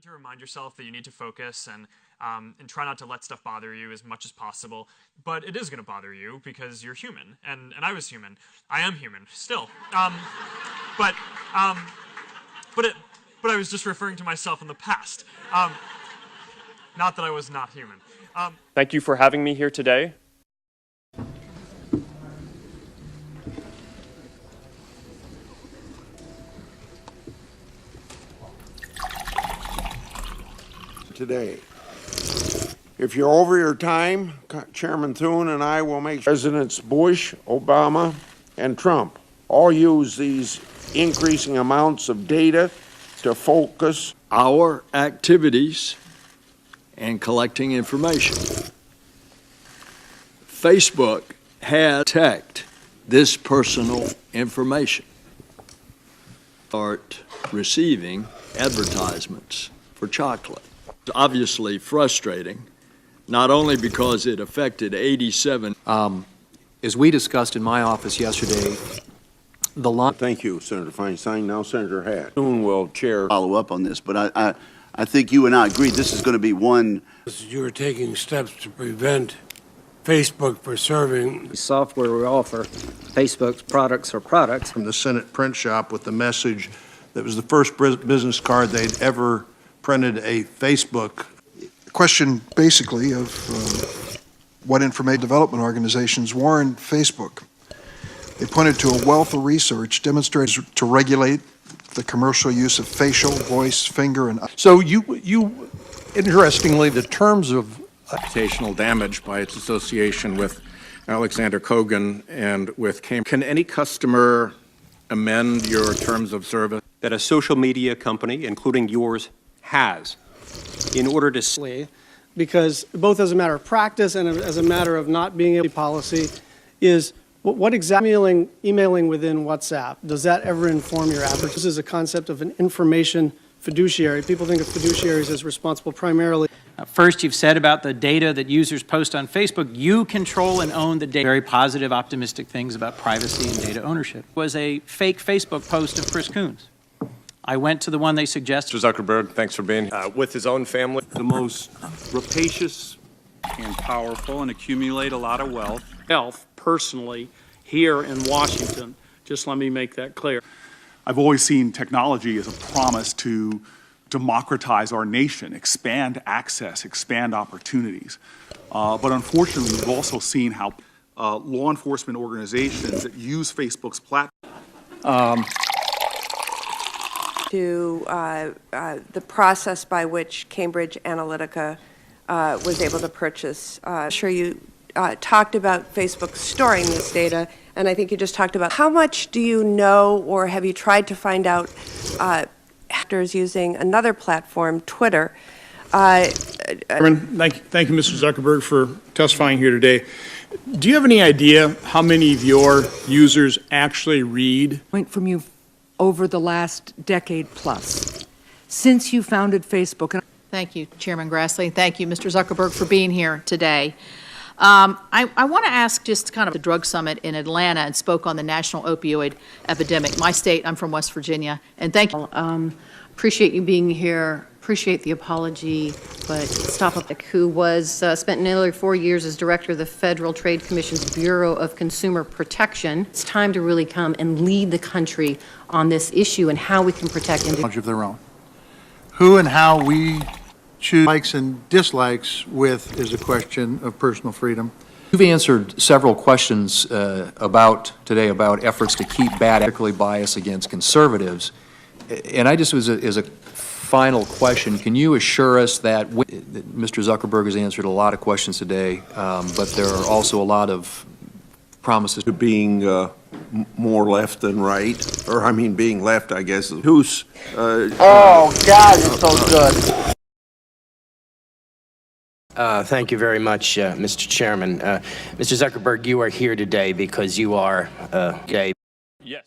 to remind yourself that you need to focus and try not to let stuff bother you as much as possible. But it is going to bother you because you're human, and I was human. I am human still. But I was just referring to myself in the past. Not that I was not human. Thank you for having me here today. Today. If you're over your time, Chairman Thune and I will make Presidents Bush, Obama, and Trump all use these increasing amounts of data to focus our activities and collecting information. Facebook has protect this personal information. Start receiving advertisements for chocolate. It's obviously frustrating, not only because it affected 87. As we discussed in my office yesterday, the law. Thank you, Senator Feinstein. Now Senator Hatt. Soon will chair. Follow up on this, but I think you and I agree this is going to be one. You are taking steps to prevent Facebook from serving. The software we offer, Facebook's products are products. From the Senate print shop with the message that was the first business card they'd ever printed a Facebook. Question basically of what information development organizations warned Facebook. They pointed to a wealth of research demonstrated to regulate the commercial use of facial, voice, finger, and... So you interestingly, the terms of reputational damage by its association with Alexander Kogan and with Cambridge. Can any customer amend your terms of service? That a social media company, including yours, has in order to... Because both as a matter of practice and as a matter of not being able to policy is what exactly emailing within WhatsApp, does that ever inform your advertising? This is a concept of an information fiduciary. People think of fiduciaries as responsible primarily. First, you've said about the data that users post on Facebook, you control and own the data. Very positive, optimistic things about privacy and data ownership. It was a fake Facebook post of Chris Coons. I went to the one they suggested. Mr. Zuckerberg, thanks for being with his own family. The most rapacious and powerful and accumulate a lot of wealth. Health, personally, here in Washington, just let me make that clear. I've always seen technology as a promise to democratize our nation, expand access, expand opportunities. But unfortunately, we've also seen how law enforcement organizations that use Facebook's platform to the process by which Cambridge Analytica was able to purchase. Sure, you talked about Facebook storing this data, and I think you just talked about how much do you know, or have you tried to find out actors using another platform, Twitter? Thank you, Mr. Zuckerberg, for testifying here today. Do you have any idea how many of your users actually read? Point from you over the last decade plus, since you founded Facebook. Thank you, Chairman Grassley. Thank you, Mr. Zuckerberg, for being here today. I want to ask just kind of the drug summit in Atlanta and spoke on the national opioid epidemic. My state, I'm from West Virginia, and thank you. Appreciate you being here. Appreciate the apology, but stop up. Who was spent nearly 4 years as director of the Federal Trade Commission's Bureau of Consumer Protection. It's time to really come and lead the country on this issue and how we can protect of their own. Who and how we choose likes and dislikes with is a question of personal freedom. You've answered several questions today about efforts to keep particularly bias against conservatives. And I just was as a final question, can you assure us that Mr. Zuckerberg has answered a lot of questions today, but there are also a lot of promises to being more left than right, or I mean being left, I guess. Who's oh God, it's so good. Thank you very much, Mr. Chairman. Mr. Zuckerberg, you are here today because you are gay. Yes.